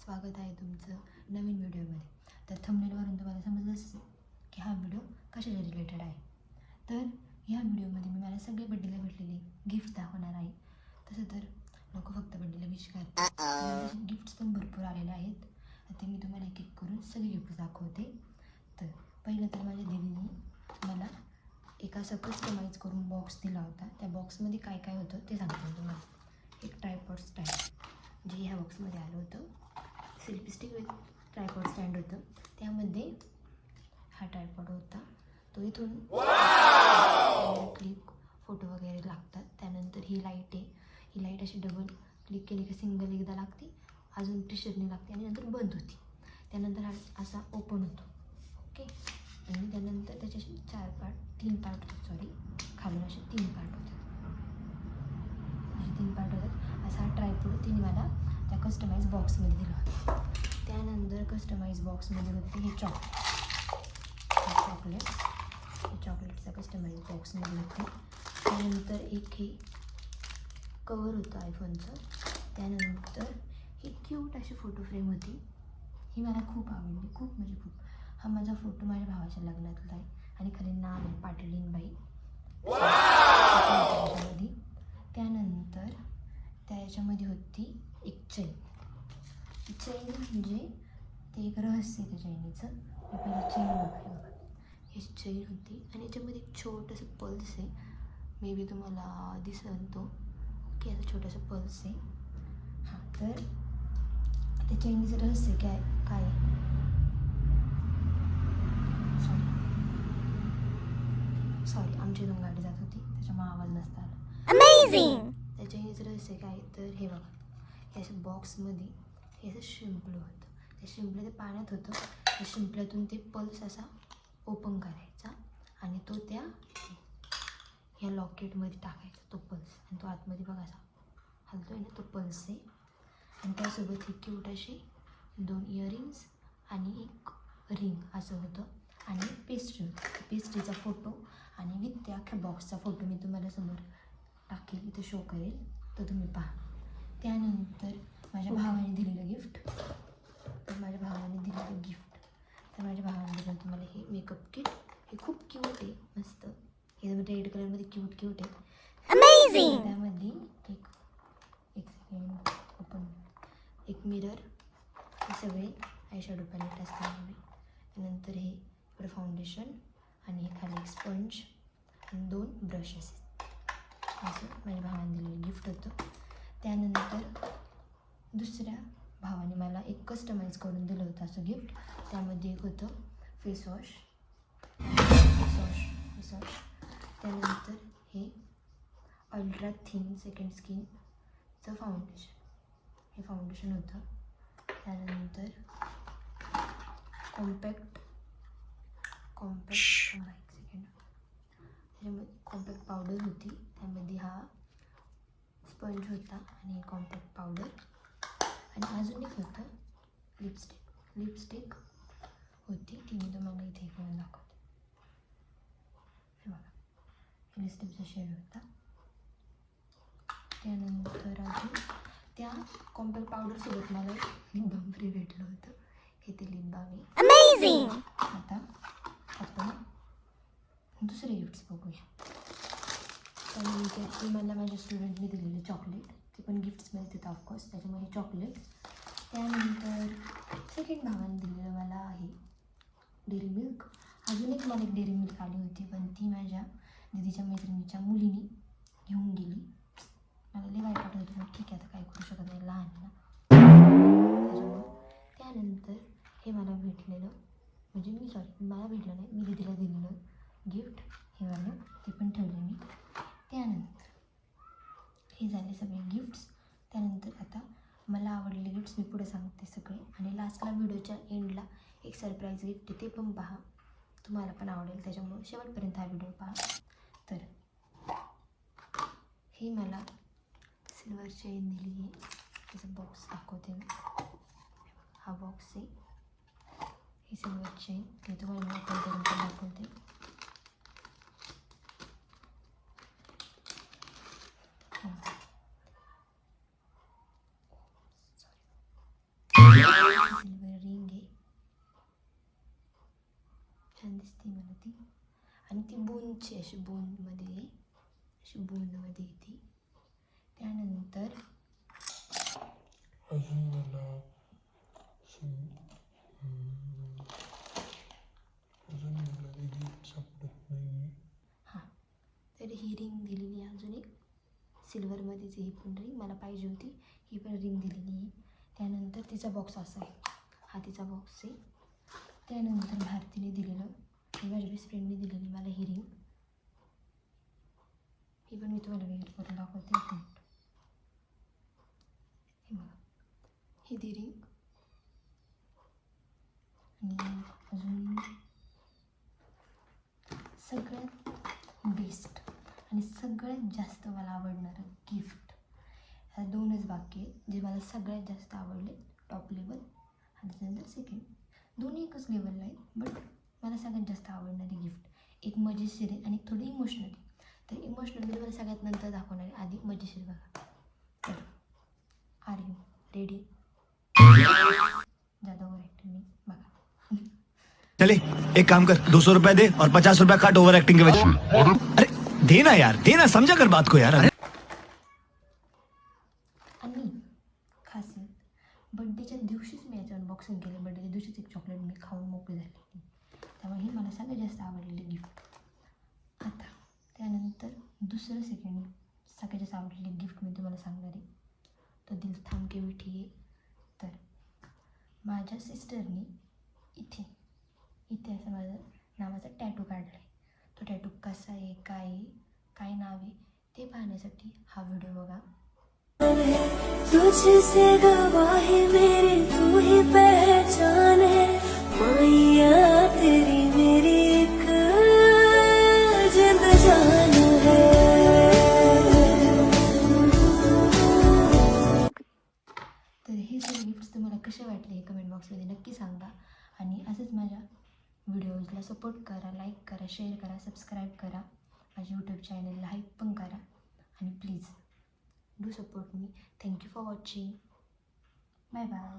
स्वागत आहे तुमचं नवीन व्हिडिओमध्ये. तर थंबनेलवरून तुम्हाला समजलंच की हा व्हिडिओ कशाच्या रिलेटेड आहे. तर ह्या व्हिडिओमध्ये मी मला सगळे बड्डेला भेटलेले गिफ्ट दाखवणार आहे. तसं तर लोक फक्त बड्डेला विश करतात, गिफ्ट्स पण भरपूर आलेले आहेत. ते मी तुम्हाला एक एक करून सगळे गिफ्ट दाखवते. तर पहिलं तर माझ्या दीदीने मला एक असा कस्टमाइज करून बॉक्स दिला होता. त्या बॉक्समध्ये काय काय होतं ते सांगते तुम्हाला. एक ट्रायपॉड स्टँड जे ह्या बॉक्समध्ये आलं होतं. Selfie stick with tripod stand होतं. त्यामध्ये हा ट्रायपॉड होता. तो इथून क्लिक फोटो वगैरे लागतात. त्यानंतर ही लाईट आहे. ही लाईट अशी डबल क्लिक केली की सिंगल एकदा लागते, अजून प्रेशरने लागते आणि नंतर बंद होती. त्यानंतर हा असा ओपन होतो. ओके. आणि त्यानंतर त्याचे तीन पार्ट खालून असे 3 पार्ट होतात. असे 3 पार्ट होतात. असा हा ट्रायपॉड तिने मला त्या कस्टमाइज बॉक्समध्ये दिला होता. त्यानंतर कस्टमाइज बॉक्समध्ये होते हे चॉकलेटचा कस्टमाइज बॉक्समध्ये होते. त्यानंतर एक हे कवर होतं आयफोनचं. त्यानंतर ही क्यूट अशी फोटो फ्रेम होती. ही मला खूप आवडली, खूप म्हणजे खूप. हा माझा फोटो माझ्या भावाच्या लग्नातला आहे आणि खाली नाव आहे पाटलीनबाई. त्यानंतर त्याच्यामध्ये होती एक चैन म्हणजे ते एक रहस्य आहे त्या चैनीचं. पहिलं चैन बघा, ही चैन होती आणि याच्यामध्ये एक छोटंसं पल्स आहे. मे बी तुम्हाला दिसेल तो. ओके, असं छोटंसं पल्स आहे. हां, तर त्या चैनीचं रहस्य काय सॉरी आमची इथून गाडी जात होती त्याच्यामुळे आवाज नसता आला. अमेझिंग. त्या चैनीचं रहस्य काय तर हे बघा, हे असं बॉक्समध्ये हे असं शिंपलं होतं. ते शिंपलं ते पाण्यात होतं. त्या शिंपल्यातून ते पल्स असा ओपन करायचा आणि तो ह्या लॉकेटमध्ये टाकायचा तो पल्स. आणि तो आतमध्ये बघा असा हलतो आहे ना, तो पल्स आहे. आणि त्यासोबत ही क्यूट अशी 2 इयरिंग्स आणि एक रिंग असं होतं. आणि पेस्ट्री होती. पेस्ट्रीचा फोटो आणि विथ त्या अख्ख्या बॉक्सचा फोटो मी तुम्हाला समोर टाकेल, इथं शो करेल, तो तुम्ही पहा. त्यानंतर माझ्या भावाने दिलेलं गिफ्ट. तर माझ्या भावाने दिलेलं दिलं तुम्हाला हे मेकअप किट. हे खूप क्यूट आहे, मस्त एकदम रेड कलरमध्ये क्यूट आहे. अमेझिंग. त्यामध्ये एक सेकंड ओपन एक मिरर, हे सगळे आयशॅडो पॅलेट असतात. त्यानंतर हे इकडे फाउंडेशन आणि हे खाली एक स्पंज आणि 2 ब्रशेस. असं माझ्या भावाने दिलेलं गिफ्ट होतं. त्यानंतर दुसऱ्या भावाने मला एक कस्टमाइज करून दिलं होतं असं गिफ्ट. त्यामध्ये एक होतं फेसवॉश. त्यानंतर हे अल्ट्रा थिन सेकंड स्किनचं फाउंडेशन. हे फाउंडेशन होतं. त्यानंतर कॉम्पॅक्ट त्याच्यामध्ये कॉम्पॅक्ट पावडर होती. त्यामध्ये हा स्पंज होता आणि कॉम्पॅक्ट पावडर. आणि अजून एक होतं लिपस्टिक होती. ती मी तुम्हाला इथे करून दाखवते. हे बघा, लिपस्टिकचा शेड होता. त्यानंतर अजून त्या कॉम्पॅक्ट पावडरसोबत मला लिप बाम फ्री भेटलं होतं. हे ते लिप बाम आहे. अमेझिंग. आता आपण दुसरे गिफ्ट्स बघूया. तर मला माझ्या स्टुडंटने दिलेले चॉकलेट, ते पण गिफ्ट्समध्ये देतात ऑफकोर्स, त्याच्यामध्ये चॉकलेट्स. त्यानंतर सेकंड भावाने दिलेलं मला आहे डेअरी मिल्क. अजून एक मला एक डेअरी मिल्क आली होती, पण ती माझ्या दीदीच्या मैत्रिणीच्या मुलीने घेऊन गेली. मला लई वाईट वाटत होतं, पण ठीक आहे, आता काय करू शकत नाही, लहान आहे ना त्याच्यामुळं. त्यानंतर हे मला भेटलेलं म्हणजे मला भेटलं नाही, मी दीदीला दिलेलं गिफ्ट हे वालं, ते पण ठेवलं मी. त्यानंतर हे झाले सगळे गिफ्ट्स. त्यानंतर आता मला आवडलेले गिफ्ट्स मी पुढे सांगते सगळे. आणि लास्टला व्हिडिओच्या एंडला एक सरप्राईज गिफ्ट आहे, ते पण पहा, तुम्हाला पण आवडेल. त्याच्यामुळे शेवटपर्यंत हा व्हिडिओ पहा. तर ही मला सिल्वर चेन दिली आहे. त्याचा बॉक्स दाखवते मी. हा बॉक्स आहे, ही सिल्वर चेन. हे तुम्हाला मी ओपन करून पण दाखवते. ती, आणि ती बूंदची अशी बूंदमध्ये येते. त्यानंतर अजून मला गिफ्ट सापडत नाही. हां, तर ही रिंग दिलेली आहे. अजून एक सिल्वरमध्येच ही पण रिंग मला पाहिजे होती, ही पण रिंग दिलेली आहे. त्यानंतर तिचा बॉक्स असा आहे, हा तिचा बॉक्स आहे. त्यानंतर भारतीने दिलेलं, माझ्या बेस्ट फ्रेंडने दिलेली मला ही रिंग, ही पण मी तुम्हाला वेअर करून दाखवते. एक मिनिट. हे बघा, ही ती रिंग. आणि अजून सगळ्यात बेस्ट आणि सगळ्यात जास्त मला आवडणारं गिफ्ट, ह्या 2च बाकी आहेत जे मला सगळ्यात जास्त आवडले. टॉप लेवल आणि त्याच्यानंतर सेकंड, दोन्ही एकच लेवलला आहेत, बट मला सगळ्यात जास्त आवडणारी गिफ्ट एक मजेशीर आहे आणि थोडी इमोशनल आहे. तर इमोशनल मी तुम्हाला सगळ्यात नंतर दाखवणार आहे, आधी मजेशीर बघा. तर आर यू रेडी? ज़्यादा ओवर ॲक्टिंग नाही बघा. चले एक काम कर, 200 रुपया दे और 50 रुपया काट ओवर एक्टिंग के वजह। अरे देना यार, देना, समझा कर बात को यार। आणि खासियत, बड्डेच्या दिवशीच मी याचं अनबॉक्सिंग केलं. बड्डेच्या दिवशीच एक चॉकलेट मी खाऊन मोकळी झाली, त्यामुळे ही मला सगळ्यात जास्त आवडलेली गिफ्ट. आता त्यानंतर दुसरं सेकंड सगळ्यात जास्त आवडलेली गिफ्ट मी तुम्हाला सांगणार आहे, तो दिल थांब के बैठी आहे. तर माझ्या सिस्टरनी इथे असं माझं नावाचा टॅटू काढला आहे. तो टॅटू कसा आहे, काय नाव आहे ते पाहण्यासाठी हा व्हिडिओ बघा. तुझसे गवाही मेरी तू ही पहचान है मैया, तेरी मेरी एक जिंद जान है. तर हे सगळे गिफ्ट्स तुम्हाला कसे वाटले हे कमेंट बॉक्समध्ये नक्की सांगा. आणि असंच माझ्या व्हिडिओजला सपोर्ट करा, लाईक करा, शेअर करा, सबस्क्राईब करा, माझ्या यूट्यूब चॅनलला हाईप पण करा. आणि please do support me. Thank you for watching. Bye bye.